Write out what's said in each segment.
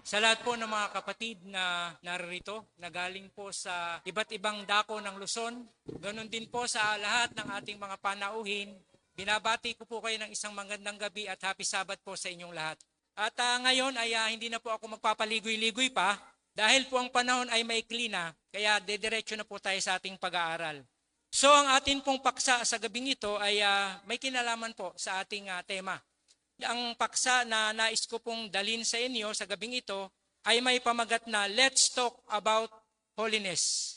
Sa lahat po ng mga kapatid na naririto, na galing po sa iba't ibang dako ng Luzon, ganun din po sa lahat ng ating mga panauhin, binabati ko po kayo ng isang magandang gabi at happy Sabbath po sa inyong lahat. At ngayon ay hindi na po ako magpapaligoy-ligoy pa dahil po ang panahon ay maikli na, kaya dediretso na po tayo sa ating pag-aaral. So ang atin pong paksa sa gabing ito ay may kinalaman po sa ating tema. Ang paksa na nais ko pong dalhin sa inyo sa gabing ito ay may pamagat na Let's Talk About Holiness.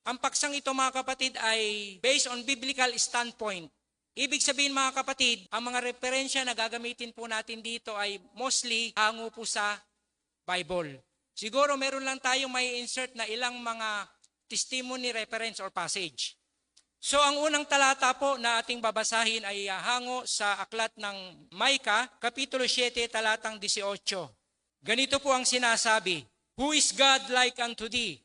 Ang paksang ito mga kapatid ay based on biblical standpoint. Ibig sabihin mga kapatid, ang mga referensya na gagamitin po natin dito ay mostly hango po sa Bible. Siguro meron lang tayong may insert na ilang mga testimony, reference or passage. So ang unang talata po na ating babasahin ay hango sa aklat ng Micah, Kapitulo 7, talatang 18. Ganito po ang sinasabi, Who is God like unto thee,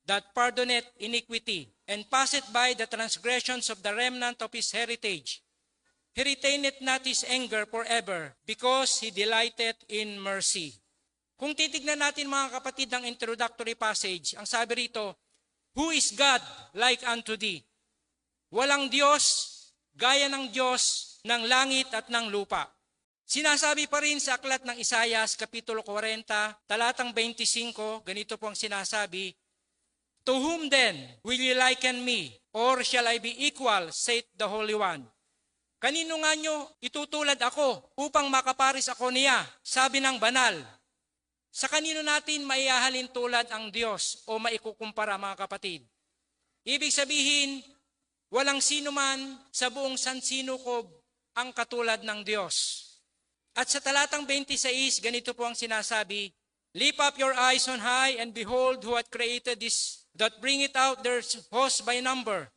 that pardoneth iniquity, and passeth by the transgressions of the remnant of his heritage? He retaineth not his anger forever, because he delighteth in mercy. Kung titignan natin mga kapatid ang introductory passage, ang sabi rito, Who is God like unto thee? Walang Diyos, gaya ng Diyos ng langit at ng lupa. Sinasabi pa rin sa aklat ng Isaias, Kapitulo 40, talatang 25, ganito po ang sinasabi, To whom then will you liken me, or shall I be equal, saith the Holy One? Kanino nga nyo itutulad ako upang makaparis ako niya, sabi ng banal. Sa kanino natin maihahalin tulad ang Diyos o maikukumpara mga kapatid? Ibig sabihin, walang sino man sa buong sansinukob ang katulad ng Diyos. At sa talatang 26, ganito po ang sinasabi, Lift up your eyes on high and behold who hath created this, that bringeth out their host by number.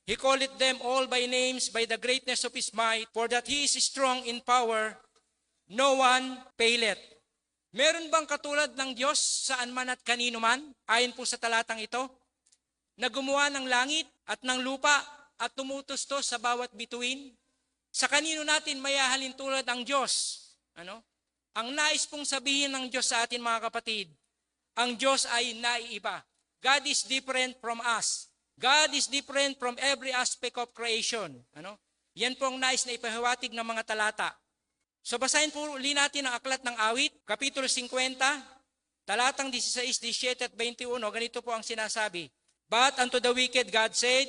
He calleth them all by names by the greatness of his might, for that he is strong in power, no one faileth. Meron bang katulad ng Diyos saan man at kanino man? Ayon po sa talatang ito, na gumawa ng langit at ng lupa at tumutustos sa bawat bituin? Sa kanino natin mayahalin tulad ang Diyos? Ang nais pong sabihin ng Diyos sa atin mga kapatid, ang Diyos ay naiiba. God is different from us. God is different from every aspect of creation. Yan po ang nais na ipahiwatig ng mga talata. So basahin po uli natin ang aklat ng awit, Kapitulo 50, talatang 16, 17 at 21, ganito po ang sinasabi. But unto the wicked God said,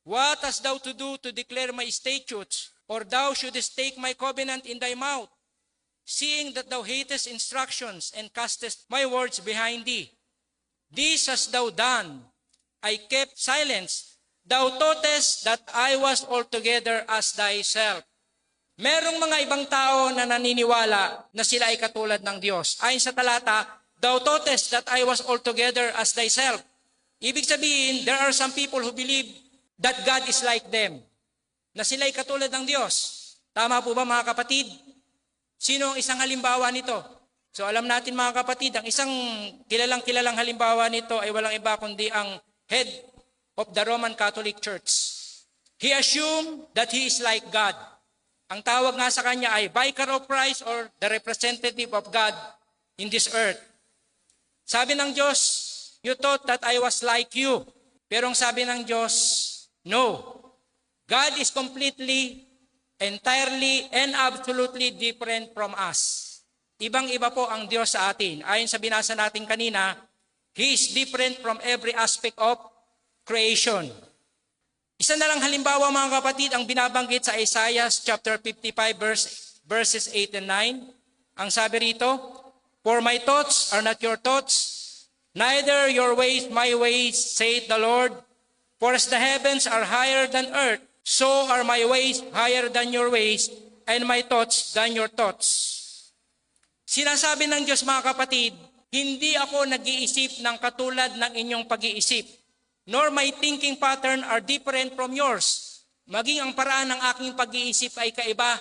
What hast thou to do to declare my statutes, or thou shouldest take my covenant in thy mouth, seeing that thou hatest instructions and castest my words behind thee? This hast thou done. I kept silence. Thou thoughtest that I was altogether as thyself. Merong mga ibang tao na naniniwala na sila ay katulad ng Diyos. Ayon sa talata, Thou thoughtest that I was altogether as thyself. Ibig sabihin, there are some people who believe that God is like them, na sila ay katulad ng Diyos. Tama po ba mga kapatid? Sino ang isang halimbawa nito? So alam natin mga kapatid, ang isang kilalang halimbawa nito ay walang iba kundi ang head of the Roman Catholic Church. He assumed that he is like God. Ang tawag nga sa kanya ay Vicar of Christ or the representative of God in this earth. Sabi ng Diyos, You thought that I was like you. Pero ang sabi ng Diyos, no. God is completely, entirely, and absolutely different from us. Ibang-iba po ang Diyos sa atin. Ayon sa binasa natin kanina, He is different from every aspect of creation. Isa na lang halimbawa mga kapatid ang binabanggit sa Isaiah chapter 55 verses 8 and 9. Ang sabi rito, For my thoughts are not your thoughts, neither your ways my ways, saith the Lord. For as the heavens are higher than earth, so are my ways higher than your ways, and my thoughts than your thoughts. Sinasabi ng Diyos mga kapatid, hindi ako nag-iisip ng katulad ng inyong pag-iisip, nor my thinking pattern are different from yours. Maging ang paraan ng aking pag-iisip ay kaiba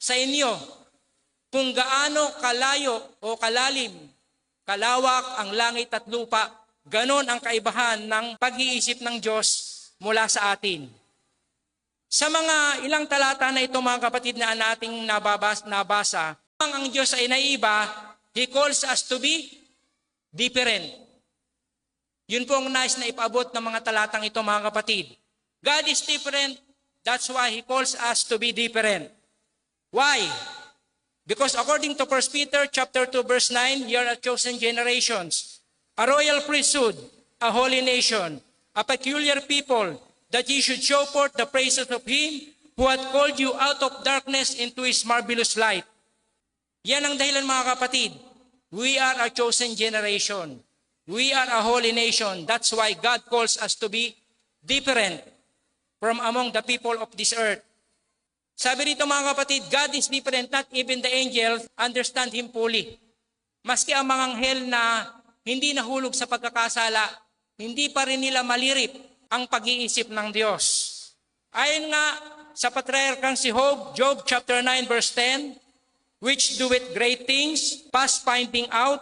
sa inyo. Kung gaano kalayo o kalalim, kalawak ang langit at lupa, ganon ang kaibahan ng pag-iisip ng Diyos mula sa atin. Sa mga ilang talata na ito mga kapatid na ating nabasa, ang Diyos ay naiiba, He calls us to be different. Yun po ang nais na ipaabot ng mga talatang ito, mga kapatid. God is different, that's why He calls us to be different. Why? Because according to 1 Peter chapter 2 verse 9, you are a chosen generations, a royal priesthood, a holy nation, a peculiar people, that ye should show forth the praises of Him who hath called you out of darkness into His marvelous light. Yan ang dahilan, mga kapatid. We are a chosen generation. We are a holy nation. That's why God calls us to be different from among the people of this earth. Sabi rito, mga kapatid, God is different, not even the angels understand Him fully. Maski ang mga anghel na hindi nahulog sa pagkakasala, hindi pa rin nila malirip ang pag-iisip ng Diyos. Ayon nga sa patriarkang si Job chapter 9 verse 10, which doeth great things, past finding out,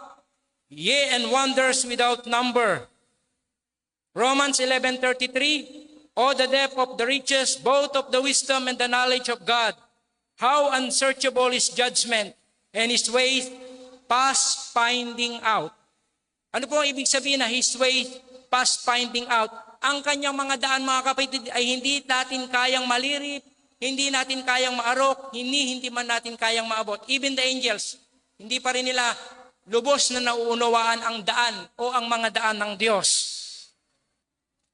yea, and wonders without number. Romans 11:33, O the depth of the riches, both of the wisdom and the knowledge of God, how unsearchable His judgment, and His ways past finding out. Ano po ang ibig sabihin na His ways past finding out? Ang kanyang mga daan, mga kapatid, ay hindi natin kayang malirip, hindi natin kayang maarok, hindi man natin kayang maabot. Even the angels, hindi pa rin nila lubos na nauunawaan ang daan o ang mga daan ng Diyos.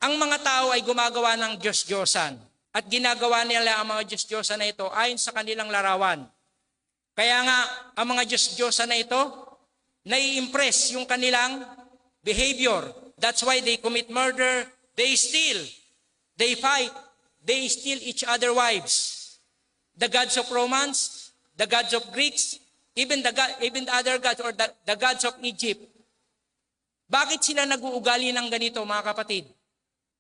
Ang mga tao ay gumagawa ng Diyos-Diyosan at ginagawa nila ang mga Diyos-Diyosan na ito ayon sa kanilang larawan. Kaya nga, ang mga Diyos-Diyosan na ito, nai-impress yung kanilang behavior. That's why they commit murder, they steal, they fight, they steal each other wives. The gods of Romans, the gods of Greeks, even the other gods or the gods of Egypt. Bakit sila nag-uugali ng ganito, mga kapatid?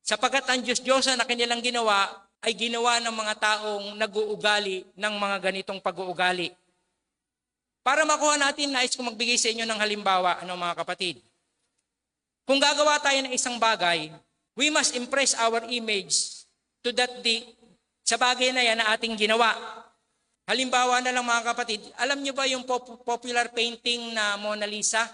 Sapagkat ang Diyos-Diyosan na kanilang ginawa ay ginawa ng mga taong nag-uugali ng mga ganitong pag-uugali. Para makuha natin, nais ko magbigay sa inyo ng halimbawa, mga kapatid. Kung gagawa tayo ng isang bagay, we must impress our image to sa bagay na yan na ating ginawa. Halimbawa na lang, mga kapatid, alam niyo ba yung popular painting na Mona Lisa?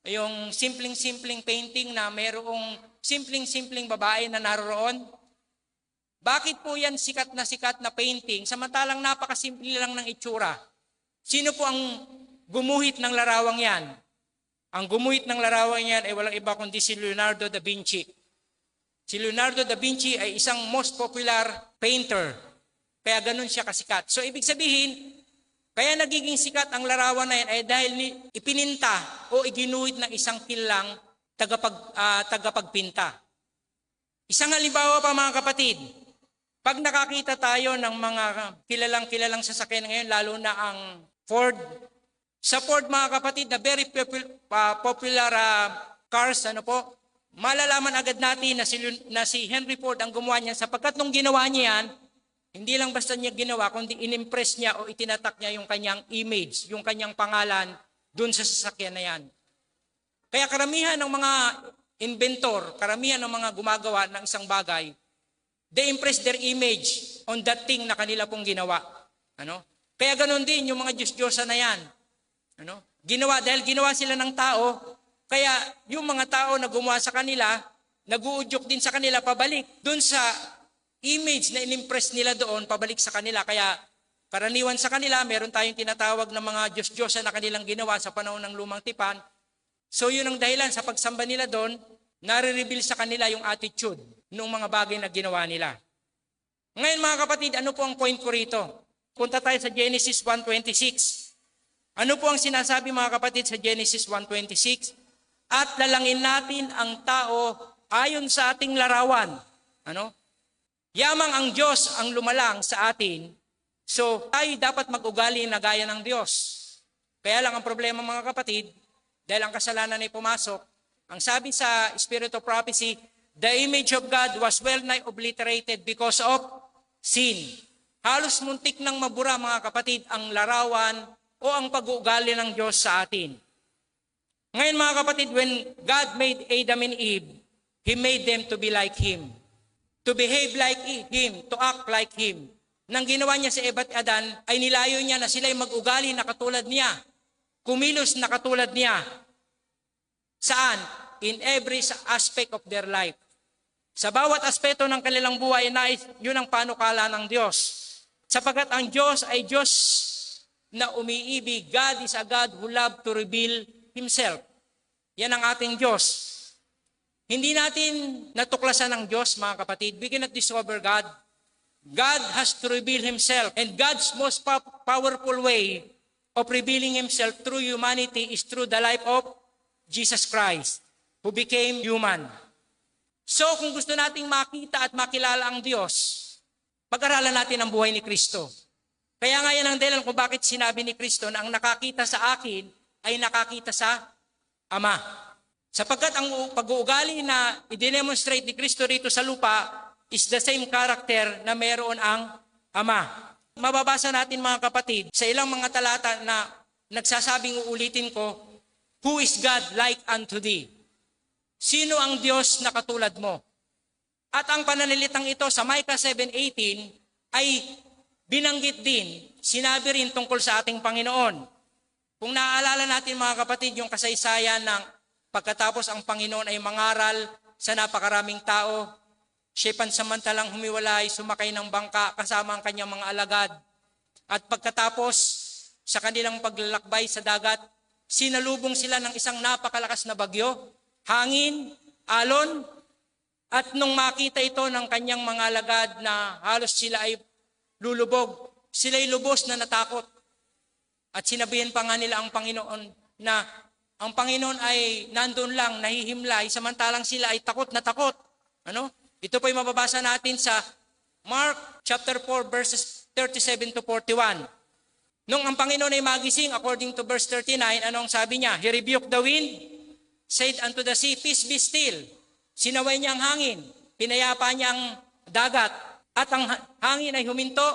Yung simpleng painting na mayroong simpleng babae na naroon? Bakit po yan sikat na painting samantalang napakasimple lang ng itsura? Sino po ang gumuhit ng larawang yan? Ang gumuhit ng larawang yan ay walang iba kundi si Leonardo da Vinci. Si Leonardo da Vinci ay isang most popular painter. Kaya ganun siya kasikat. So ibig sabihin, kaya nagiging sikat ang larawan na yan ay dahil ipininta o iginuhit ng isang kilalang tagapagpinta. Isang halimbawa pa, mga kapatid, pag nakakita tayo ng mga kilalang sasakyan ngayon, lalo na ang Ford. Sa Ford, mga kapatid, na very popular cars, malalaman agad natin na si Henry Ford ang gumawa niya sapagkat nung ginawa niya yan, hindi lang basta niya ginawa, kundi inimpress niya o itinatak niya yung kanyang image, yung kanyang pangalan dun sa sasakyan na yan. Kaya karamihan ng mga inventor, karamihan ng mga gumagawa ng isang bagay, they impress their image on that thing na kanila pong ginawa. Kaya ganun din yung mga Diyos-Diyosan na yan. Dahil ginawa sila ng tao, kaya yung mga tao na gumawa sa kanila, nag-uudyok din sa kanila pabalik dun sa image na inimpress nila doon, pabalik sa kanila. Kaya karaniwan sa kanila, meron tayong tinatawag na mga Diyos-Diyosan na kanilang ginawa sa panahon ng lumang tipan. So yun ang dahilan sa pagsamba nila doon, nare-reveal sa kanila yung attitude ng mga bagay na ginawa nila. Ngayon, mga kapatid, ano po ang point ko rito? Punta tayo sa Genesis 1:26. Ano po ang sinasabi, mga kapatid, sa Genesis 1:26? At lalangin natin ang tao ayon sa ating larawan. Yamang ang Diyos ang lumalang sa atin, so tayo dapat mag-ugali na gaya ng Diyos. Kaya lang ang problema, mga kapatid, dahil ang kasalanan ay pumasok, ang sabi sa Spirit of Prophecy, the image of God was well nigh obliterated because of sin. Halos muntik nang mabura, mga kapatid, ang larawan o ang pag-uugali ng Diyos sa atin. Ngayon, mga kapatid, when God made Adam and Eve, He made them to be like Him. To behave like Him, to act like Him. Nang ginawa niya si Eva at Adan, ay nilayo niya na sila'y mag-ugali na katulad niya. kumilos na katulad niya. Saan? In every aspect of their life. Sa bawat aspeto ng kanilang buhay, yun ang panukala ng Diyos. Sapagkat ang Diyos ay Diyos na umiibig. God is a God who loves to reveal Himself. Yan ang ating Diyos. Hindi natin natuklasan ng Diyos, mga kapatid. We cannot discover God. God has to reveal Himself. And God's most powerful way of revealing Himself through humanity is through the life of Jesus Christ, who became human. So kung gusto nating makita at makilala ang Diyos, pag-aralan natin ang buhay ni Kristo. Kaya nga yan ang dahilan kung bakit sinabi ni Kristo na ang nakakita sa akin ay nakakita sa Ama. Sapagkat ang pag-uugali na i-demonstrate ni Kristo rito sa lupa is the same character na meron ang Ama. Mababasa natin mga kapatid sa ilang mga talata na nagsasabing uulitin ko, Who is God like unto thee? Sino ang Diyos na katulad mo? At ang pananalitang ito sa Micah 7:18 ay binanggit din, sinabi rin tungkol sa ating Panginoon. Kung naaalala natin mga kapatid yung kasaysayan ng pagkatapos ang Panginoon ay mangaral sa napakaraming tao, siya pansamantalang humiwalay, sumakay ng bangka kasama ang kanyang mga alagad. At pagkatapos sa kanilang paglalakbay sa dagat, sinalubong sila ng isang napakalakas na bagyo, hangin, alon, at nung makita ito ng kanyang mga alagad na halos sila ay lulubog, sila'y lubos na natakot. At sinabihan pa nga nila ang Panginoon na ang Panginoon ay nandun lang, nahihimlay, samantalang sila ay takot na takot. Ano? Ito po ay mababasa natin sa Mark chapter 4 verses 37 to 41. Nung ang Panginoon ay magising, according to verse 39, anong sabi niya? He rebuked the wind, said unto the sea, Peace be still. Sinaway niya ang hangin, pinayapa niya ang dagat, at ang hangin ay huminto,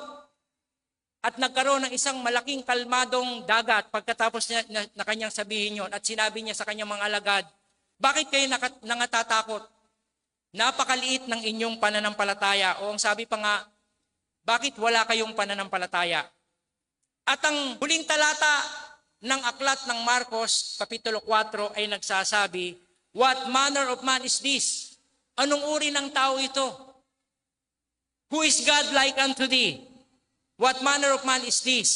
at nagkaroon ng isang malaking kalmadong dagat pagkatapos niya na kanyang sabihin yon. At sinabi niya sa kanyang mga alagad, bakit kayo nangatatakot? Napakaliit ng inyong pananampalataya. O ang sabi pa nga, bakit wala kayong pananampalataya? At ang huling talata ng aklat ng Marcos, Kapitulo 4, ay nagsasabi, What manner of man is this? Anong uri ng tao ito? Who is God like unto thee? What manner of man is this?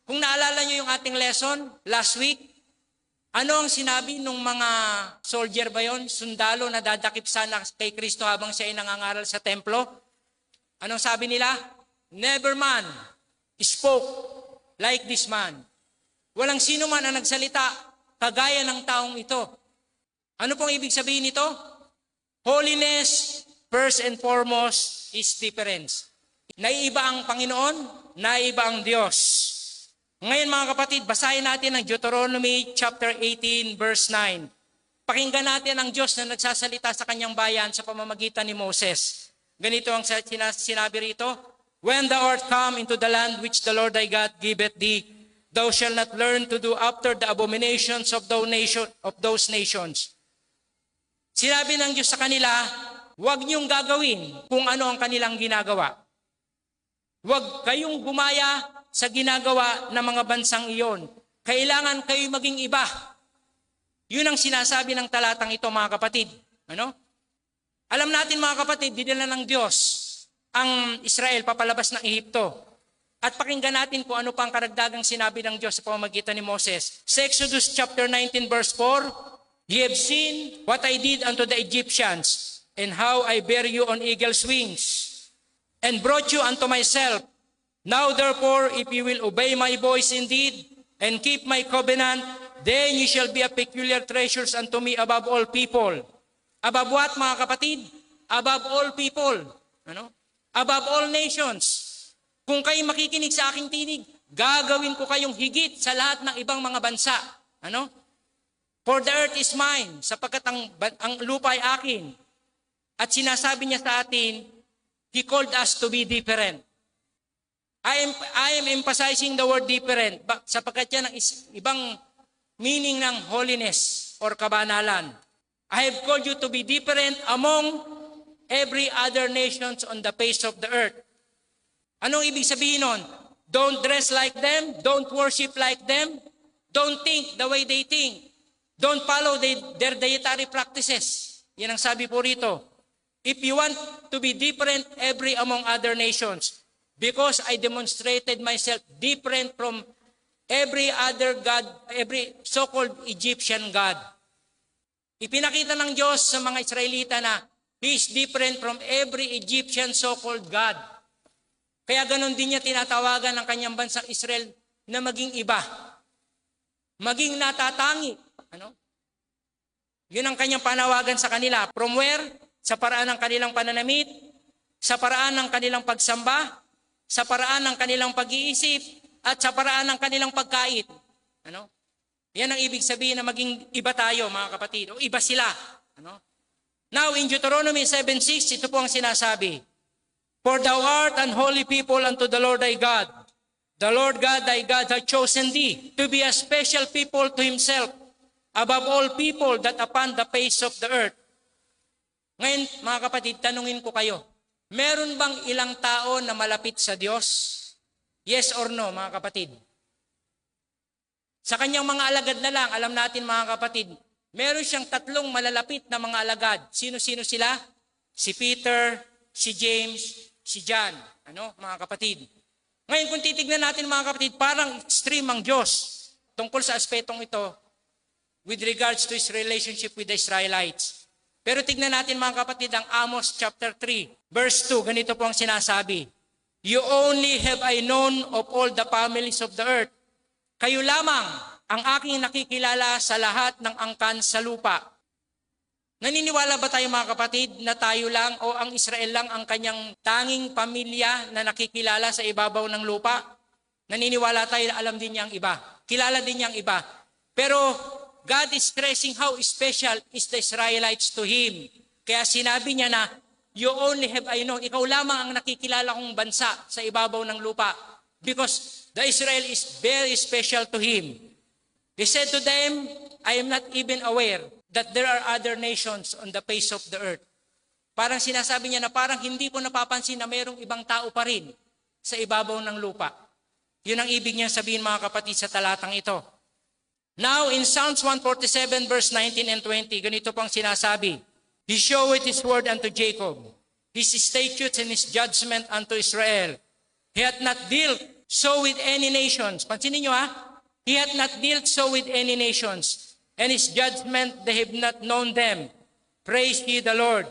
Kung naalala nyo yung ating lesson last week, ano ang sinabi ng mga soldier ba yon? Sundalo na dadakip sana kay Kristo habang siya ay nangangaral sa templo? Anong sabi nila? Never man spoke like this man. Walang sino man ang nagsalita kagaya ng taong ito. Ano pong ibig sabihin nito? Holiness, first and foremost, is difference. Naiiba ang Panginoon, naiiba ang Diyos. Ngayon mga kapatid, basahin natin ang Deuteronomy chapter 18 verse 9. Pakinggan natin ang Diyos na nagsasalita sa kanyang bayan sa pamamagitan ni Moses. Ganito ang sinabi rito, When thou art come into the land which the Lord thy God giveth thee, thou shalt not learn to do after the abominations of those nations. Sinabi ng Diyos sa kanila, huwag niyong gagawin kung ano ang kanilang ginagawa. Huwag kayong gumaya sa ginagawa ng mga bansang iyon. Kailangan kayo maging iba. Yun ang sinasabi ng talatang ito mga kapatid. Ano? Alam natin mga kapatid, dinala ng Diyos ang Israel papalabas ng Ehipto. At pakinggan natin kung ano pang karagdagang sinabi ng Diyos sa pamamagitan ni Moses. Sa Exodus chapter 19 verse 4, Ye have seen what I did unto the Egyptians, and how I bear you on eagle's wings, and brought you unto myself. Now therefore, if you will obey my voice indeed, and keep my covenant, then you shall be a peculiar treasures unto me above all people. Above what mga kapatid? Above all people. Ano? Above all nations. Kung kayo makikinig sa aking tinig, gagawin ko kayong higit sa lahat ng ibang mga bansa. Ano? For the earth is mine, sapagkat ang lupa ay akin. At sinasabi niya sa atin, He called us to be different. I am emphasizing the word different, sapagkat yan ang ibang meaning ng holiness or kabanalan. I have called you to be different among every other nations on the face of the earth. Anong ibig sabihin nun? Don't dress like them, don't worship like them, Don't think the way they think. Don't follow their dietary practices. Yan ang sabi po rito. If you want to be different every among other nations, because I demonstrated myself different from every other God, every so-called Egyptian God. Ipinakita ng Diyos sa mga Israelita na He is different from every Egyptian so-called God. Kaya ganun din niya tinatawagan ng kanyang bansang Israel na maging iba. Maging natatangi. Ano? Yun ang kanyang panawagan sa kanila. From where? Sa paraan ng kanilang pananamit, sa paraan ng kanilang pagsamba, sa paraan ng kanilang pag-iisip, at sa paraan ng kanilang pagkait. Ano? Yan ang ibig sabihin na maging iba tayo, mga kapatid. O iba sila. Ano? Now, in Deuteronomy 7:6, ito po ang sinasabi. For thou art an holy people unto the Lord thy God. The Lord God thy God hath chosen thee to be a special people to Himself, above all people that upon the face of the earth. Ngayon, mga kapatid, tanungin ko kayo, meron bang ilang tao na malapit sa Diyos? Yes or no, mga kapatid? Sa kanyang mga alagad na lang, alam natin mga kapatid, meron siyang 3 malalapit na mga alagad. Sino-sino sila? Si Peter, si James, si John. Ano, mga kapatid? Ngayon, kung titignan natin mga kapatid, parang extreme ang Diyos tungkol sa aspetong ito with regards to His relationship with the Israelites. Pero tignan natin mga kapatid ang Amos chapter 3, verse 2. Ganito po ang sinasabi. You only have I known of all the families of the earth. Kayo lamang ang aking nakikilala sa lahat ng angkan sa lupa. Naniniwala ba tayo mga kapatid na tayo lang o ang Israel lang ang kanyang tanging pamilya na nakikilala sa ibabaw ng lupa? Naniniwala tayo na alam din niya ang iba. Kilala din niya ang iba. Pero God is stressing how special is the Israelites to Him. Kaya sinabi niya na, you only have I known. Ikaw lamang ang nakikilala kong bansa sa ibabaw ng lupa. Because the Israel is very special to Him. He said to them, I am not even aware that there are other nations on the face of the earth. Parang sinasabi niya na parang hindi ko napapansin na mayroong ibang tao pa rin sa ibabaw ng lupa. Yun ang ibig niya sabihin mga kapatid sa talatang ito. Now, in Psalms 147, verse 19 and 20, ganito pang sinasabi, He showeth His word unto Jacob, His statutes and His judgment unto Israel. He hath not dealt so with any nations. Pansinin nyo He hath not dealt so with any nations, and His judgment they have not known them. Praise ye the Lord.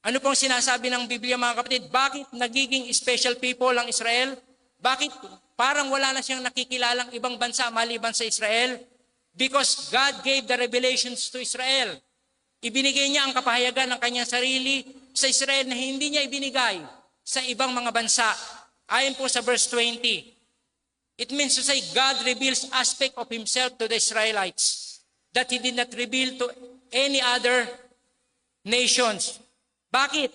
Ano pong sinasabi ng Biblia mga kapatid? Bakit nagiging special people ang Israel? Bakit parang wala na siyang nakikilalang ibang bansa maliban sa Israel? Because God gave the revelations to Israel. Ibinigay niya ang kapahayagan ng kanyang sarili sa Israel na hindi niya ibinigay sa ibang mga bansa. Ayon po sa verse 20. It means to say God reveals aspect of Himself to the Israelites that He did not reveal to any other nations. Bakit?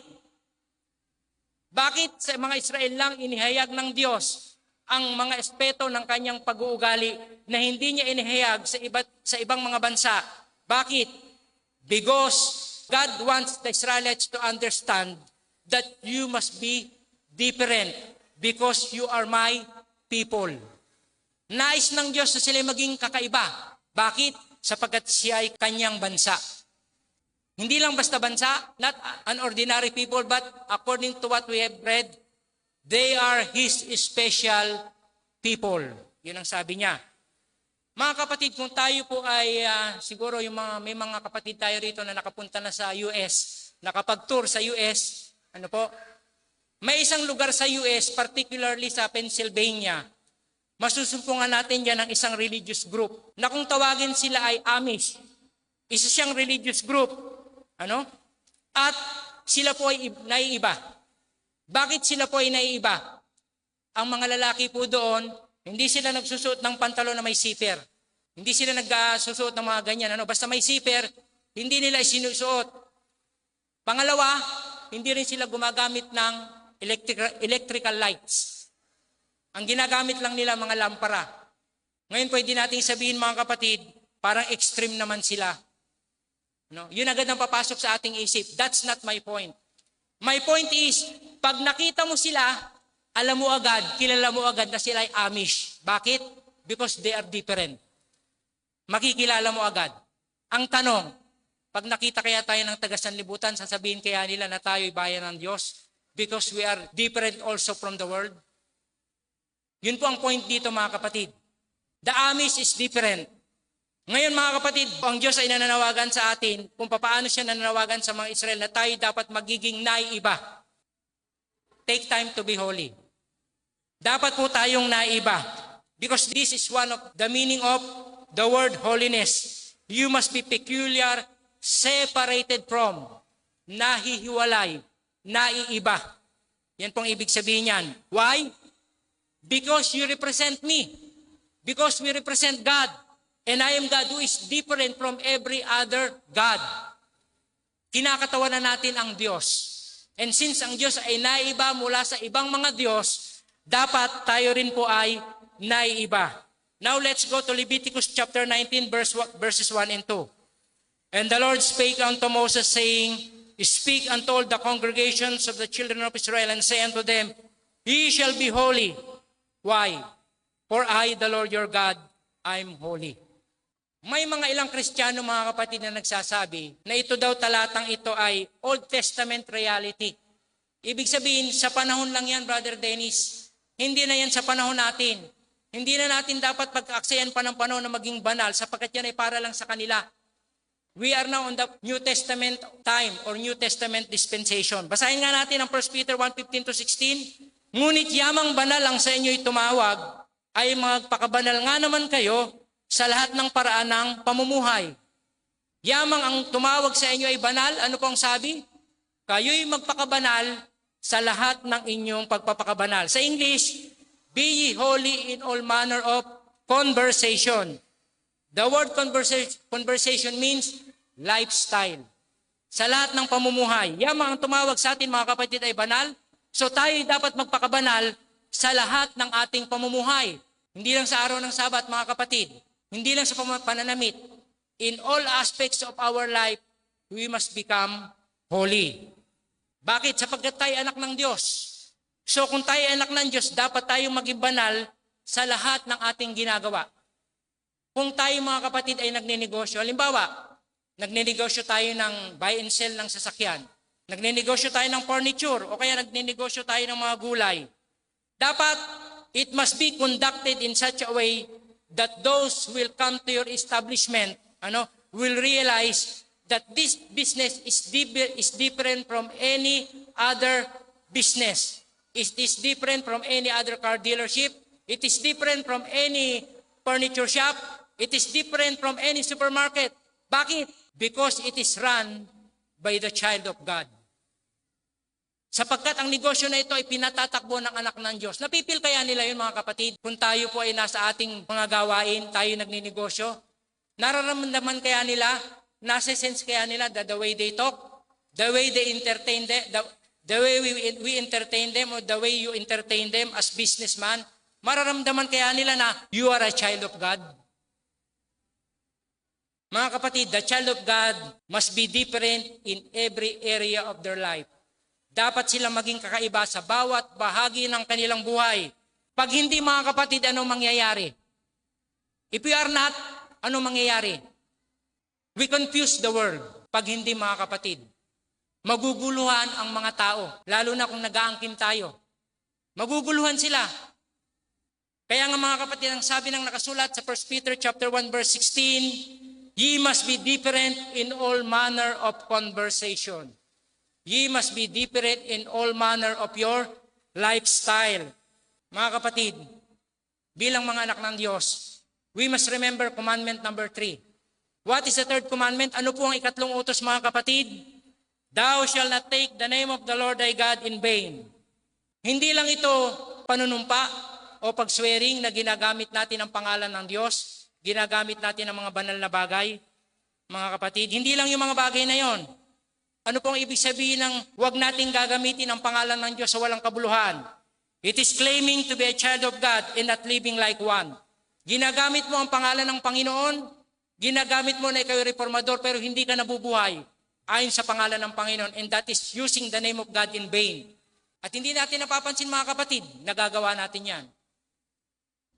Bakit sa mga Israel lang inihayag ng Diyos ang mga aspeto ng kanyang pag-uugali na hindi niya inihayag sa ibang mga bansa? Bakit? Because God wants the Israelites to understand that you must be different because you are my people. Nais ng Diyos na sila maging kakaiba. Bakit? Sapagkat siya ay kanyang bansa. Hindi lang basta bansa, not an ordinary people, but according to what we have read, they are His special people. Yun ang sabi niya. Mga kapatid, kung tayo po ay siguro may mga kapatid tayo rito na nakapunta na sa US, nakapag-tour sa US, ano po? May isang lugar sa US, particularly sa Pennsylvania, masusumpungan natin yan ng isang religious group na kung tawagin sila ay Amish. Isa siyang religious group. Ano? At sila po ay naiiba. Bakit sila po ay naiiba? Ang mga lalaki po doon, hindi sila nagsusuot ng pantalon na may zipper. Hindi sila nagsusuot ng mga ganyan. Ano? Basta may zipper, hindi nila isinusuot. Pangalawa, hindi rin sila gumagamit ng electrical lights. Ang ginagamit lang nila mga lampara. Ngayon pwede nating sabihin mga kapatid, parang extreme naman sila. No? Yun agad ang papasok sa ating isip. That's not my point. My point is, pag nakita mo sila, alam mo agad, kilala mo agad na sila ay Amish. Bakit? Because they are different. makikilala mo agad. Ang tanong, pag nakita kaya tayo ng taga-sanlibutan, sasabihin kaya nila na tayo'y bayan ng Diyos because we are different also from the world? Yun po ang point dito mga kapatid. The Amish is different. Ngayon mga kapatid, ang Diyos ay nananawagan sa atin kung paano siya nananawagan sa mga Israel na tayo dapat magiging naiiba. Take time to be holy. Dapat po tayong naiiba. Because this is one of the meaning of the word holiness. You must be peculiar, separated from, nahihiwalay, naiiba. Yan pong ibig sabihin niyan. Why? Because you represent me. Because we represent God. And I am God who is different from every other God. Kinakatawanan natin ang Diyos. And since ang Diyos ay naiiba mula sa ibang mga Diyos, dapat tayo rin po ay naiiba. Now let's go to Leviticus chapter 19 verses 1 and 2. And the Lord spake unto Moses, saying, Speak unto all the congregations of the children of Israel, and say unto them, Ye shall be holy. Why? For I, the Lord your God, I am holy. May mga ilang Kristiyano mga kapatid na nagsasabi na ito daw talatang ito ay Old Testament reality. Ibig sabihin, sa panahon lang yan, Brother Dennis. Hindi na yan sa panahon natin. Hindi na natin dapat pagkaaksayan pa ng panahon na maging banal sapagkat yan ay para lang sa kanila. We are now on the New Testament time or New Testament dispensation. Basahin nga natin ang 1 Peter 1:15-16. Ngunit yamang banal ang sa inyo'y tumawag, ay magpakabanal nga naman kayo sa lahat ng paraan ng pamumuhay. Yamang ang tumawag sa inyo ay banal, ano pong sabi? Kayo'y magpakabanal sa lahat ng inyong pagpapakabanal. Sa English, be ye holy in all manner of conversation. The word conversation means lifestyle. Sa lahat ng pamumuhay. Yamang ang tumawag sa atin mga kapatid ay banal, so tayo dapat magpakabanal sa lahat ng ating pamumuhay. Hindi lang sa araw ng Sabat mga kapatid. Hindi lang sa pananamit. In all aspects of our life, we must become holy. Bakit? Sapagkat tayo anak ng Diyos. So kung tayo anak ng Diyos, dapat tayong maging banal sa lahat ng ating ginagawa. Kung tayo mga kapatid ay nagnenegosyo, halimbawa, nagnenegosyo tayo ng buy and sell ng sasakyan, nagnenegosyo tayo ng furniture, o kaya nagnenegosyo tayo ng mga gulay, dapat it must be conducted in such a way that those who will come to your establishment will realize that this business is different from any other business. It is different from any other car dealership. It is different from any furniture shop. It is different from any supermarket. Bakit? Because it is run by the child of God. Sapagkat ang negosyo na ito ay pinatatakbo ng anak ng Diyos. Napipil kaya nila yun mga kapatid? Kung tayo po ay nasa ating mga gawain, tayo nagninegosyo, nararamdaman kaya nila, nasa sense kaya nila the way they talk, the way they entertain them, the way we entertain them, or the way you entertain them as businessman, mararamdaman kaya nila na you are a child of God. Mga kapatid, the child of God must be different in every area of their life. Dapat silang maging kakaiba sa bawat bahagi ng kanilang buhay. Pag hindi mga kapatid, anong mangyayari? If we are not, anong mangyayari? We confuse the world. Pag hindi mga kapatid, maguguluhan ang mga tao, lalo na kung nag-aangkin tayo. Maguguluhan sila. Kaya nga mga kapatid, ang sabi ng nakasulat sa 1 Peter chapter 1 verse 16, ye must be different in all manner of conversation. Ye must be different in all manner of your lifestyle. Mga kapatid, bilang mga anak ng Diyos, we must remember commandment number 3. What is the third commandment? Ano po ang ikatlong utos mga kapatid? Thou shalt not take the name of the Lord thy God in vain. Hindi lang ito panunumpa o pag-swearing na ginagamit natin ang pangalan ng Diyos, ginagamit natin ang mga banal na bagay. Mga kapatid, hindi lang yung mga bagay na yon. Ano pong ibig sabihin ng huwag nating gagamitin ang pangalan ng Diyos sa walang kabuluhan? It is claiming to be a child of God and not living like one. Ginagamit mo ang pangalan ng Panginoon, ginagamit mo na ikaw reformador pero hindi ka nabubuhay ayon sa pangalan ng Panginoon, and that is using the name of God in vain. At hindi natin napapansin mga kapatid, nagagawa natin yan.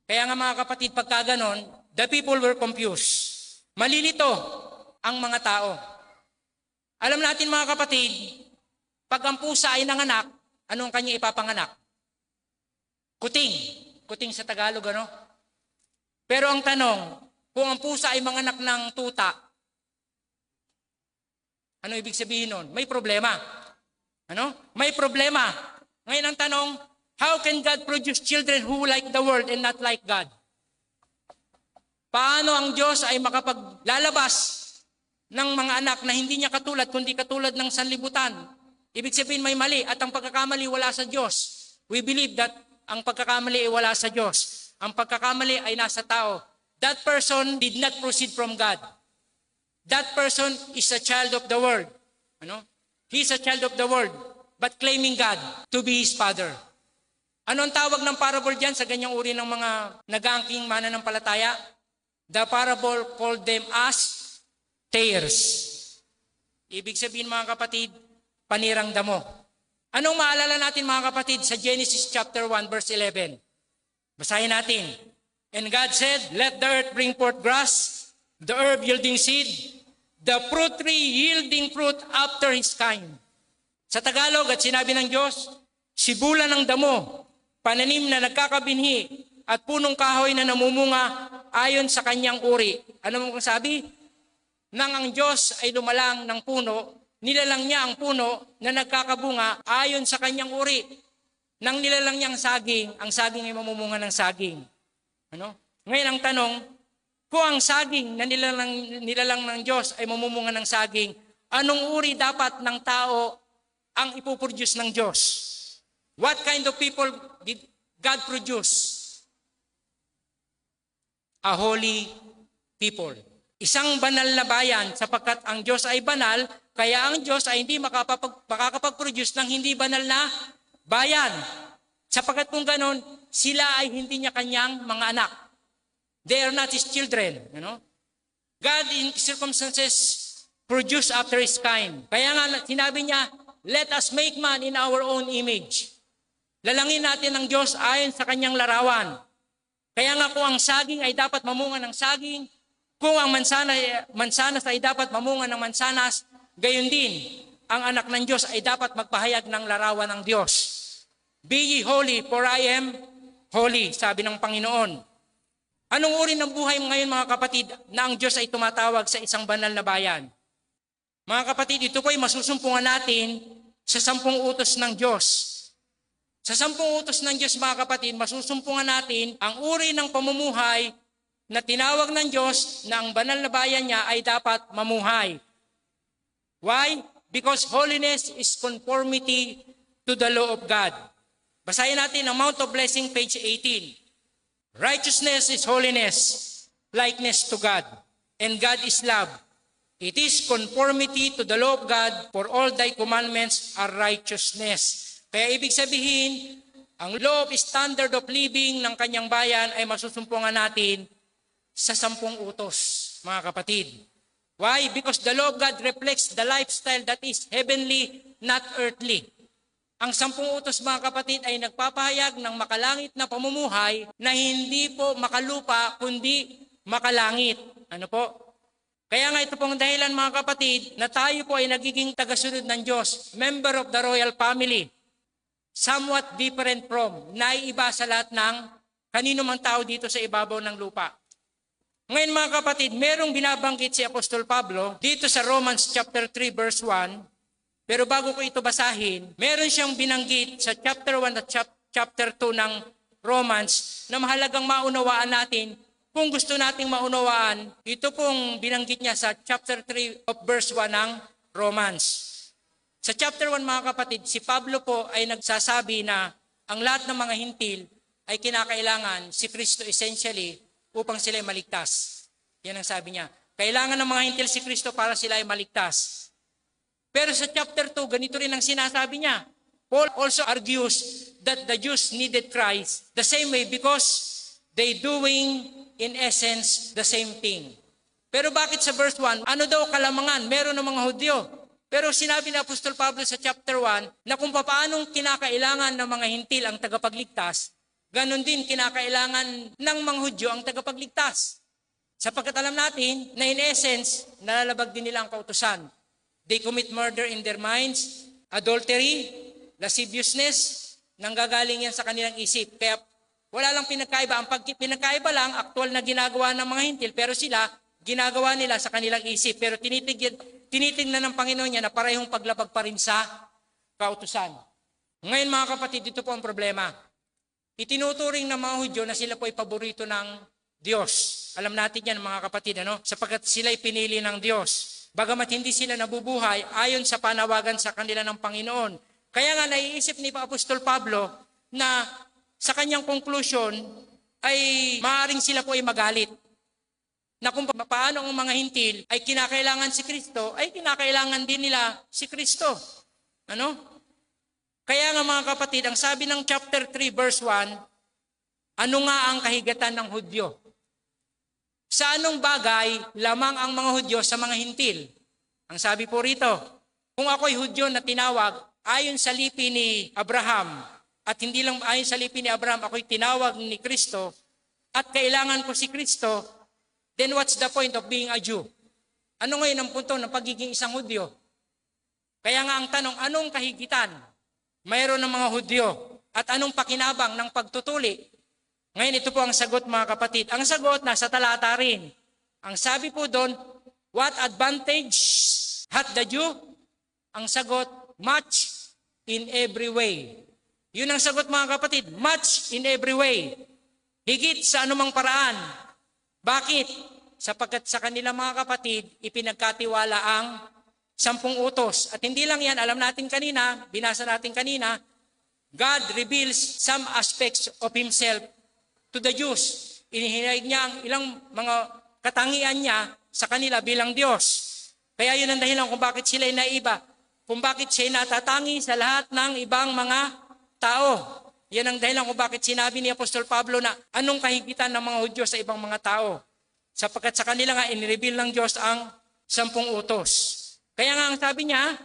Kaya nga mga kapatid, pagka ganon, the people were confused. malilito ang mga tao. Alam natin mga kapatid, pag ang pusa ay nanganak, ano ang kanya ipapanganak? Kuting. Kuting sa Tagalog, ano? Pero ang tanong, kung ang pusa ay manganak ng tuta, ano ibig sabihin nun? May problema. Ano? May problema. Ngayon ang tanong, how can God produce children who like the world and not like God? Paano ang Diyos ay makapaglalabas ng mga anak na hindi niya katulad, kundi katulad ng sanlibutan? Ibig sabihin may mali at ang pagkakamali wala sa Diyos. We believe that ang pagkakamali ay wala sa Diyos. Ang pagkakamali ay nasa tao. That person did not proceed from God. That person is a child of the world. Ano? He is a child of the world, but claiming God to be his father. Ano ang tawag ng parable dyan sa ganyang uri ng mga nag-aangking mananampalataya? The parable called them as tares. Ibig sabihin mga kapatid, panirang damo. Anong maalala natin mga kapatid sa Genesis chapter 1 verse 11? Basahin natin. And God said, let the earth bring forth grass, the herb yielding seed, the fruit tree yielding fruit after his kind. Sa Tagalog at sinabi ng Diyos, sibulan ng damo, pananim na nagkakabinhi, at punong kahoy na namumunga ayon sa kanyang uri. Ano mo kung sabi? Nang ang Diyos ay lumalang ng puno, nilalang niya ang puno na nagkakabunga ayon sa kanyang uri. Nang nilalang niya ang saging ay mamumunga ng saging. Ano? Ngayon ang tanong, kung ang saging na nilalang ng Diyos ay mamumunga ng saging, anong uri dapat ng tao ang ipoproduce ng Diyos? What kind of people did God produce? A holy people. Isang banal na bayan sapagkat ang Diyos ay banal, kaya ang Diyos ay hindi makakapag-produce ng hindi banal na bayan. Sapagkat kung ganon, sila ay hindi niya kanyang mga anak. They are not his children. You know? God in circumstances produce after his kind. Kaya nga sinabi niya, let us make man in our own image. Lalangin natin ang Diyos ayon sa kanyang larawan. Kaya nga kung ang saging ay dapat mamunga ng saging, kung ang mansanas ay dapat mamunga ng mansanas, gayon din, ang anak ng Diyos ay dapat magpahayag ng larawan ng Diyos. Be ye holy, for I am holy, sabi ng Panginoon. Anong uri ng buhay ngayon mga kapatid na ang Diyos ay tumatawag sa isang banal na bayan? Mga kapatid, ito po ay masusumpungan natin sa 10 utos ng Diyos. Sa 10 utos ng Diyos mga kapatid, masusumpungan natin ang uri ng pamumuhay na tinawag ng Diyos na ang banal na bayan niya ay dapat mamuhay. Why? Because holiness is conformity to the law of God. Basahin natin ang Mount of Blessing, page 18. Righteousness is holiness, likeness to God, and God is love. It is conformity to the law of God, for all thy commandments are righteousness. Kaya ibig sabihin, ang law of standard of living ng kanyang bayan ay masusumpungan natin sa 10 utos, mga kapatid. Why? Because the law of God reflects the lifestyle that is heavenly, not earthly. Ang 10 utos, mga kapatid, ay nagpapahayag ng makalangit na pamumuhay na hindi po makalupa, kundi makalangit. Ano po? Kaya nga ito pong dahilan, mga kapatid, na tayo po ay nagiging tagasunod ng Diyos, member of the royal family. Somewhat different from, naiiba sa lahat ng kanino mang tao dito sa ibabaw ng lupa. Ngayon mga kapatid, merong binabanggit si Apostol Pablo dito sa Romans chapter 3 verse 1. Pero bago ko ito basahin, meron siyang binanggit sa chapter 1 at chapter 2 ng Romans na mahalagang maunawaan natin. Kung gusto nating maunawaan, ito pong binanggit niya sa chapter 3 of verse 1 ng Romans. Sa chapter 1 mga kapatid, si Pablo po ay nagsasabi na ang lahat ng mga hintil ay kinakailangan si Kristo essentially upang sila ay maligtas. Yan ang sabi niya. Kailangan ng mga hintil si Kristo para sila ay maligtas. Pero sa chapter 2, ganito rin ang sinasabi niya. Paul also argues that the Jews needed Christ the same way because they doing in essence the same thing. Pero bakit sa verse 1, ano daw kalamangan? Meron ng mga Hudyo. Pero sinabi ni Apostol Pablo sa chapter 1 na kung paanong kinakailangan ng mga hintil ang tagapagligtas, ganon din kinakailangan ng mga Hudyo ang tagapagligtas. Sapagkat alam natin na in essence, nalalabag din nila ang kautusan. They commit murder in their minds, adultery, lasciviousness, nanggagaling yan sa kanilang isip. Kaya wala lang pinagkaiba. Ang pinagkaiba lang, aktual na ginagawa ng mga hintil, pero sila, ginagawa nila sa kanilang isip. Pero tinitingnan ng Panginoon niya na parehong paglabag pa rin sa kautusan. Ngayon mga kapatid, dito po ang problema. Itinuturing ng mga Hudyo na sila po ay paborito ng Diyos. Alam natin yan mga kapatid, sapagkat sila ay pinili ng Diyos. Bagamat hindi sila nabubuhay ayon sa panawagan sa kanila ng Panginoon. Kaya nga naiisip ni Apostol Pablo na sa kanyang conclusion ay maaaring sila po ay magalit. Na kung paano ang mga hintil ay kinakailangan si Kristo, ay kinakailangan din nila si Kristo. Kaya nga mga kapatid, ang sabi ng chapter 3 verse 1, ano nga ang kahigatan ng Hudyo? Sa anong bagay lamang ang mga Hudyo sa mga hintil? Ang sabi po rito, kung ako'y Hudyo na tinawag ayon sa lipi ni Abraham, at hindi lang ayon sa lipi ni Abraham, ako'y tinawag ni Kristo, at kailangan ko si Kristo, then what's the point of being a Jew? Ano ngayon ang punto ng pagiging isang Hudyo? Kaya nga ang tanong, anong kahigitan mayroon ng mga Hudyo? At anong pakinabang ng pagtutuli? Ngayon, ito po ang sagot mga kapatid. Ang sagot nasa talata rin. Ang sabi po doon, what advantage hath the Jew? Ang sagot, much in every way. Yun ang sagot mga kapatid, much in every way. Higit sa anumang paraan. Bakit? Sapagkat sa kanila mga kapatid, ipinagkatiwala ang 10 utos. At hindi lang yan, alam natin kanina, binasa natin kanina, God reveals some aspects of Himself to the Jews. Inihinayag niya ang ilang mga katangian niya sa kanila bilang Diyos. Kaya yun ang dahilan kung bakit sila ay naiba. Kung bakit siya natatangi sa lahat ng ibang mga tao. Yan ang dahilan kung bakit sinabi ni Apostol Pablo na anong kahigitan ng mga Hudyo sa ibang mga tao. Sapagkat sa kanila nga inireveal ng Diyos ang 10 utos. Kaya nga ang sabi niya,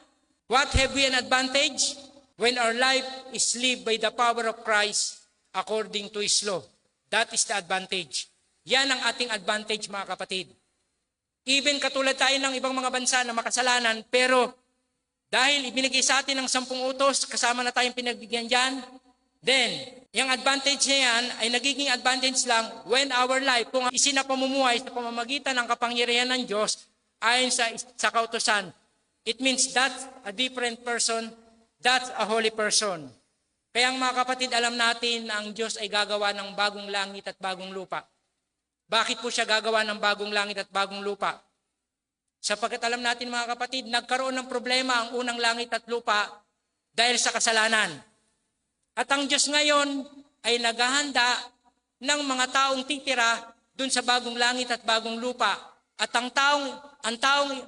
what have we an advantage when our life is lived by the power of Christ according to His law? That is the advantage. Yan ang ating advantage mga kapatid. Even katulad tayo ng ibang mga bansa na makasalanan, pero dahil ibinigay sa atin ng 10 utos, kasama na tayong pinagbigyan dyan, then, yung advantage na yan ay nagiging advantage lang when our life, kung isinapamumuhay sa pamamagitan ng kapangyarihan ng Diyos, ayon sa kautusan, it means that's a different person, that's a holy person. Kaya mga kapatid, alam natin na ang Diyos ay gagawa ng bagong langit at bagong lupa. Bakit po siya gagawa ng bagong langit at bagong lupa? Sapagkat alam natin mga kapatid, nagkaroon ng problema ang unang langit at lupa dahil sa kasalanan. At ang Diyos ngayon ay naghahanda ng mga taong titira dun sa bagong langit at bagong lupa. At ang taong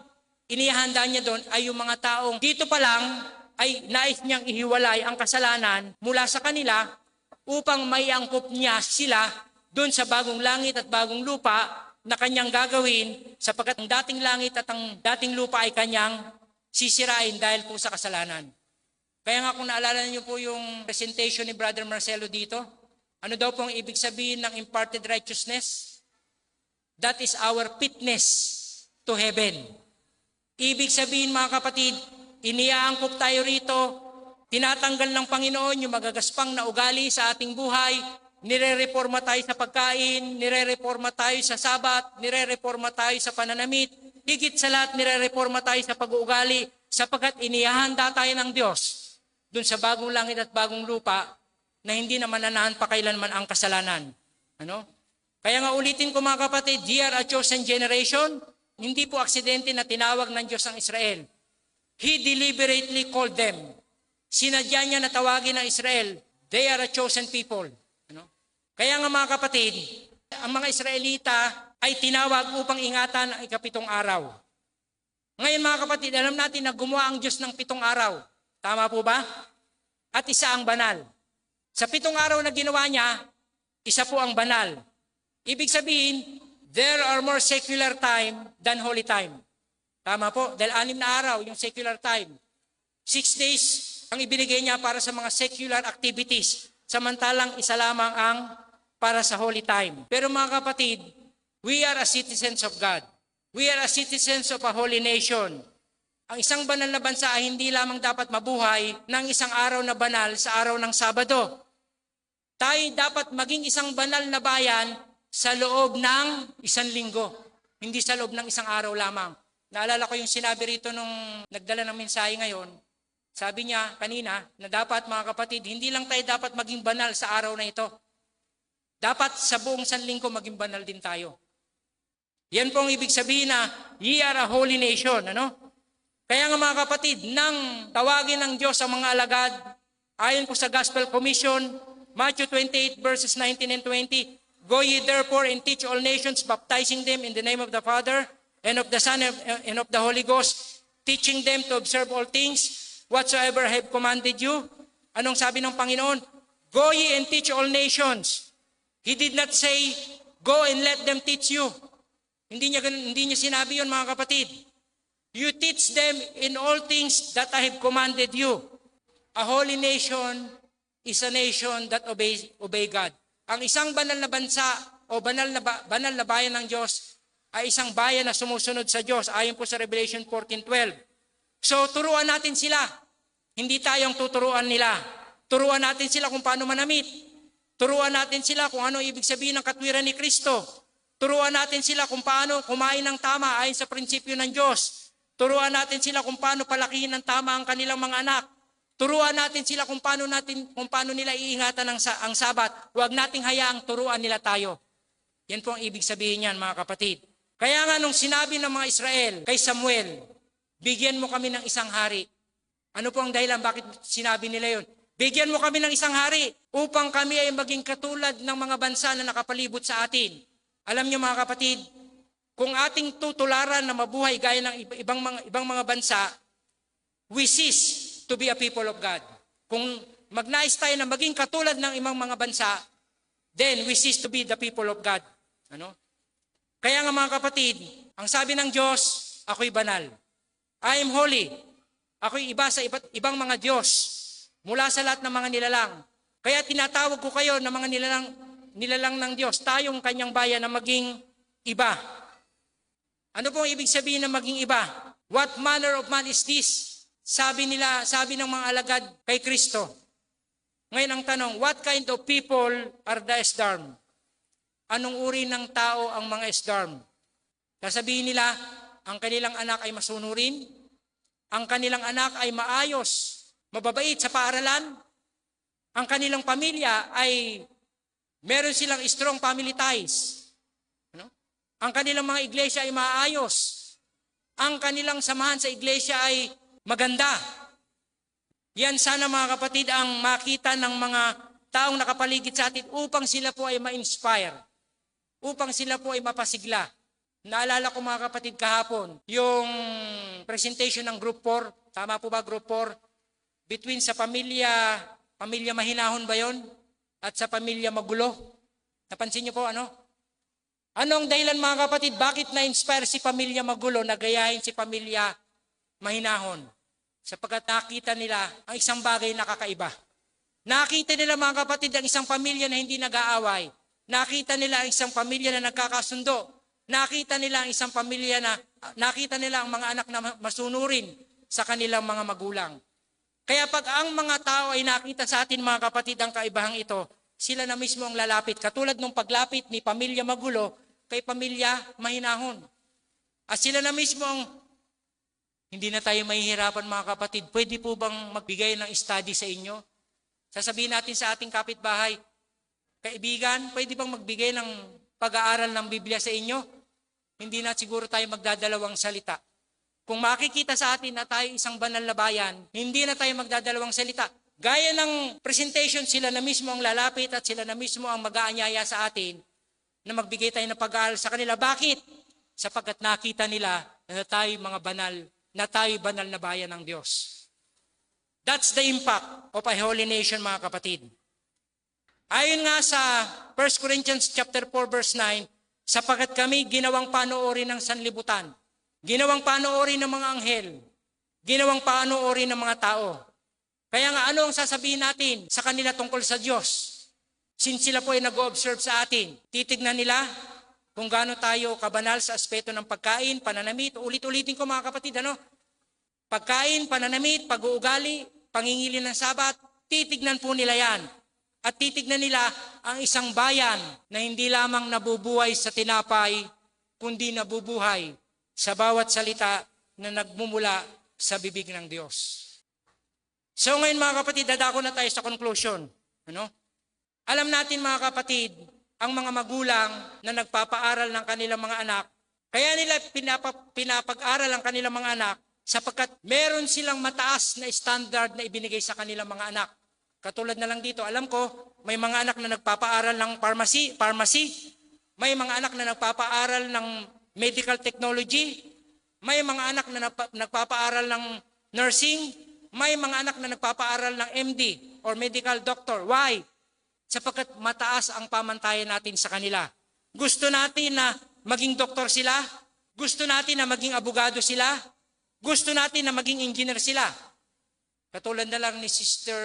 inihanda niya doon ay yung mga taong dito pa lang ay nais niyang ihiwalay ang kasalanan mula sa kanila upang maiangkop niya sila doon sa bagong langit at bagong lupa na kanyang gagawin sapagkat ang dating langit at ang dating lupa ay kanyang sisirain dahil po sa kasalanan. Kaya nga kung naalala niyo po yung presentation ni Brother Marcelo dito, ano daw pong ibig sabihin ng imparted righteousness? That is our fitness to heaven. Ibig sabihin mga kapatid, iniaangkop tayo rito, tinatanggal ng Panginoon yung magagaspang na ugali sa ating buhay, nire-reforma tayo sa pagkain, nire-reforma tayo sa sabat, nire-reforma tayo sa pananamit, higit sa lahat nire-reforma tayo sa pag-uugali sapagkat inihahanda tayo ng Diyos dun sa bagong langit at bagong lupa na hindi na mananahan pa kailanman ang kasalanan. Kaya nga ulitin ko mga kapatid, ye are a chosen generation, hindi po aksidente na tinawag ng Diyos ang Israel. He deliberately called them. Sinadya niya na tawagin ng Israel. They are a chosen people. Kaya nga mga kapatid, ang mga Israelita ay tinawag upang ingatan ang 7 araw. Ngayon mga kapatid, alam natin na gumawa ang Diyos ng 7 araw. Tama po ba? At isa ang banal. Sa 7 araw na ginawa niya, isa po ang banal. Ibig sabihin, there are more secular time than holy time. Tama po, dahil 6 na araw yung secular time. 6 days ang ibinigay niya para sa mga secular activities, samantalang isa lamang ang para sa holy time. Pero mga kapatid, We are a citizens of God. We are a citizens of a holy nation. Ang isang banal na bansa ay hindi lamang dapat mabuhay ng isang araw na banal sa araw ng Sabado. Tayo dapat maging isang banal na bayan sa loob ng isang linggo, hindi sa loob ng isang araw lamang. Naalala ko yung sinabi rito nung nagdala ng mensahe ngayon. Sabi niya kanina na dapat mga kapatid, hindi lang tayo dapat maging banal sa araw na ito. Dapat sa buong sanlinggo maging banal din tayo. Yan po ang ibig sabihin na ye are a holy nation. Ano? Kaya nga mga kapatid, nang tawagin ng Diyos ang mga alagad, ayon po sa Gospel Commission, Matthew 28 verses 19 and 20, Go ye therefore and teach all nations, baptizing them in the name of the Father, and of the Son, and of the Holy Ghost, teaching them to observe all things, whatsoever I have commanded you. Anong sabi ng Panginoon? Go ye and teach all nations. He did not say, go and let them teach you. Hindi niya sinabi yun mga kapatid. You teach them in all things that I have commanded you. A holy nation is a nation that obey God. Ang isang banal na bansa o banal na bayan ng Diyos ay isang bayan na sumusunod sa Diyos ayon po sa Revelation 14:12. So turuan natin sila. Hindi tayong tuturuan nila. Turuan natin sila kung paano manamit. Turuan natin sila kung ano ibig sabihin ng katwiran ni Kristo. Turuan natin sila kung paano kumain ng tama ayon sa prinsipyo ng Diyos. Turuan natin sila kung paano palakihin ng tama ang kanilang mga anak. Turuan natin sila kung paano nila iingatan ang Sabat. Huwag nating hayaang turuan nila tayo. Yan po ang ibig sabihin niyan mga kapatid. Kaya nga nung sinabi ng mga Israel kay Samuel, bigyan mo kami ng isang hari. Ano po ang dahilan bakit sinabi nila yon? Bigyan mo kami ng isang hari upang kami ay maging katulad ng mga bansa na nakapalibot sa atin. Alam niyo mga kapatid, kung ating tutularan na mabuhay gaya ng ibang mga bansa, we cease to be a people of God. Kung magnais tayo na maging katulad ng ibang mga bansa, then we cease to be the people of God. Ano? Kaya nga mga kapatid, ang sabi ng Diyos, ako'y banal. I am holy. Ako'y iba sa ibang mga Diyos mula sa lahat ng mga nilalang. Kaya tinatawag ko kayo ng mga nilalang ng Diyos, tayong kanyang bayan na maging iba. Ano po ang ibig sabihin na maging iba? What manner of man is this? Sabi ng mga alagad kay Kristo. Ngayon ang tanong, what kind of people are the Esdarm? Anong uri ng tao ang mga Esdarm? Sasabihin nila, ang kanilang anak ay masunurin, ang kanilang anak ay maayos, mababait sa paaralan, ang kanilang pamilya ay meron silang strong family ties. Ano? Ang kanilang mga iglesia ay maayos, ang kanilang samahan sa iglesia ay maganda. Yan sana mga kapatid ang makita ng mga taong nakapaligid sa atin upang sila po ay ma-inspire, upang sila po ay mapasigla. Naalala ko mga kapatid kahapon, yung presentation ng Group 4, tama po ba Group 4? Between sa pamilya mahinahon ba yon? At sa pamilya magulo? Napansin niyo po ano? Anong dahilan mga kapatid, bakit na-inspire si pamilya magulo na gayahin si pamilya mahinahon? Sapagkat nakita nila ang isang bagay na kakaiba. Nakita nila mga kapatid ang isang pamilya na hindi nag-aaway. Nakita nila ang isang pamilya na nagkakasundo. Nakita nila ang isang pamilya nakita nila ang mga anak na masunurin sa kanilang mga magulang. Kaya pag ang mga tao ay nakita sa atin mga kapatid ang kaibahang ito, sila na mismo ang lalapit. Katulad nung paglapit ni pamilya magulo kay pamilya mahinahon. At sila na mismo ang hindi na tayo mahihirapan mga kapatid. Pwede po bang magbigay ng study sa inyo? Sasabihin natin sa ating kapitbahay, kaibigan, pwede bang magbigay ng pag-aaral ng Biblia sa inyo? Hindi na siguro tayo magdadalawang salita. Kung makikita sa atin na tayo isang banal na bayan, hindi na tayo magdadalawang salita. Gaya ng presentation, sila na mismo ang lalapit at sila na mismo ang mag-aanyaya sa atin na magbigay tayo ng pag-aaral sa kanila. Bakit? Sapagkat nakita nila na tayo mga banal, na tayo banal na bayan ng Diyos. That's the impact of a holy nation mga kapatid. Ayon nga sa 1 Corinthians chapter 4 verse 9, sapagkat kami ginawang panoorin ng sanlibutan, ginawang panoorin ng mga anghel, ginawang panoorin ng mga tao. Kaya nga ano ang sasabihin natin sa kanila tungkol sa Diyos? Since sila po ay nag-observe sa atin, titignan nila kung gaano tayo kabanal sa aspeto ng pagkain, pananamit. Ulit-ulitin ko mga kapatid, pagkain, pananamit, pag-uugali, pangingili ng sabat, titignan po nila yan. At titignan nila ang isang bayan na hindi lamang nabubuhay sa tinapay, kundi nabubuhay sa bawat salita na nagmumula sa bibig ng Diyos. So ngayon mga kapatid, dadako na tayo sa conclusion. Alam natin mga kapatid, ang mga magulang na nagpapaaral ng kanilang mga anak, kaya nila pinapag-aral ang kanilang mga anak sapagkat meron silang mataas na standard na ibinigay sa kanilang mga anak. Katulad na lang dito, alam ko, may mga anak na nagpapaaral ng pharmacy, may mga anak na nagpapaaral ng medical technology, may mga anak na nagpapaaral ng nursing, may mga anak na nagpapaaral ng MD or medical doctor. Why? Sapagkat mataas ang pamantayan natin sa kanila. Gusto natin na maging doktor sila, gusto natin na maging abogado sila, gusto natin na maging engineer sila. Katulad na lang ni Sister,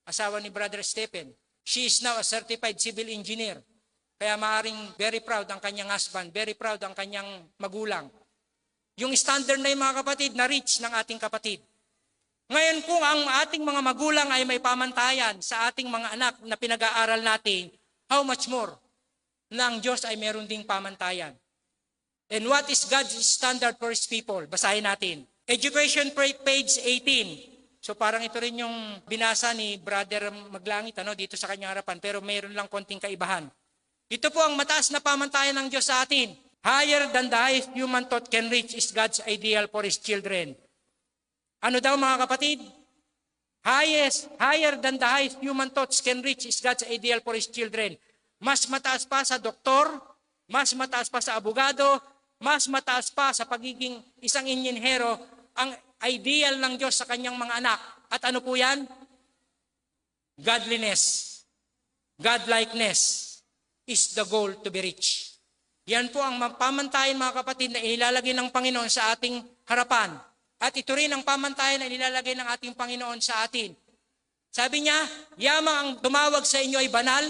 asawa ni Brother Stephen. She is now a certified civil engineer. Kaya maaring very proud ang kanyang husband, very proud ang kanyang magulang. Yung standard na yung mga kapatid, na reach ng ating kapatid. Ngayon kung ang ating mga magulang ay may pamantayan sa ating mga anak na pinag-aaral natin, how much more na ang Diyos ay meron ding pamantayan. And what is God's standard for His people? Basahin natin. Education page 18. So parang ito rin yung binasa ni Brother Maglangit dito sa kanyang harapan, pero mayroon lang konting kaibahan. Ito po ang mataas na pamantayan ng Diyos sa atin. Higher than the highest human thought can reach is God's ideal for His children. Ano daw mga kapatid? Higher than the highest human thoughts can reach is God's ideal for His children. Mas mataas pa sa doktor, mas mataas pa sa abogado, mas mataas pa sa pagiging isang inhinyero ang ideal ng Diyos sa kanyang mga anak. At ano po yan? Godliness, godlikeness is the goal to be reached. Yan po ang pamantayan mga kapatid na inilalagay ng Panginoon sa ating harapan. At ito rin ang pamantayan na inilalagay ng ating Panginoon sa atin. Sabi niya, yamang ang tumawag sa inyo ay banal,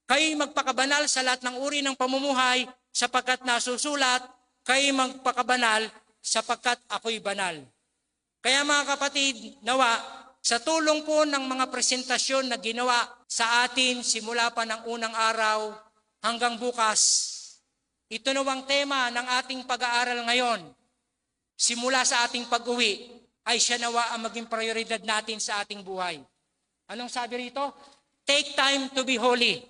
kayo'y magpakabanal sa lahat ng uri ng pamumuhay sapagkat nasusulat, kayo'y magpakabanal sapagkat ako'y banal. Kaya mga kapatid, nawa, sa tulong po ng mga presentasyon na ginawa sa atin simula pa ng unang araw hanggang bukas, ito nawang tema ng ating pag-aaral ngayon, simula sa ating pag-uwi, ay siya nawa ang maging prioridad natin sa ating buhay. Anong sabi rito? Take time to be holy.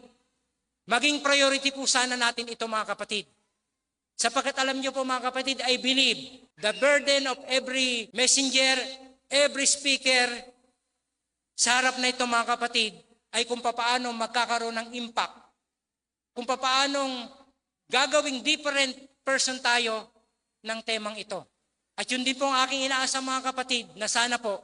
Maging priority po sana natin ito mga kapatid. Sapagkat alam niyo po mga kapatid, I believe the burden of every messenger, every speaker sa harap na ito mga kapatid ay kung paano magkakaroon ng impact. Kung paanong gagawing different person tayo ng temang ito. At yun din po ang aking inaasa mga kapatid na sana po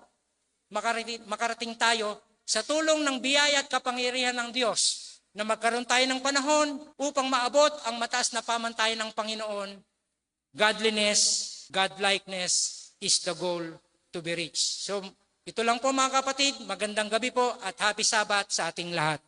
makarating tayo sa tulong ng biyaya at kapangyarihan ng Diyos na magkaroon tayo ng panahon upang maabot ang mataas na pamantayan ng Panginoon. Godliness, godlikeness is the goal to be reached. So ito lang po mga kapatid, magandang gabi po at happy Sabbath sa ating lahat.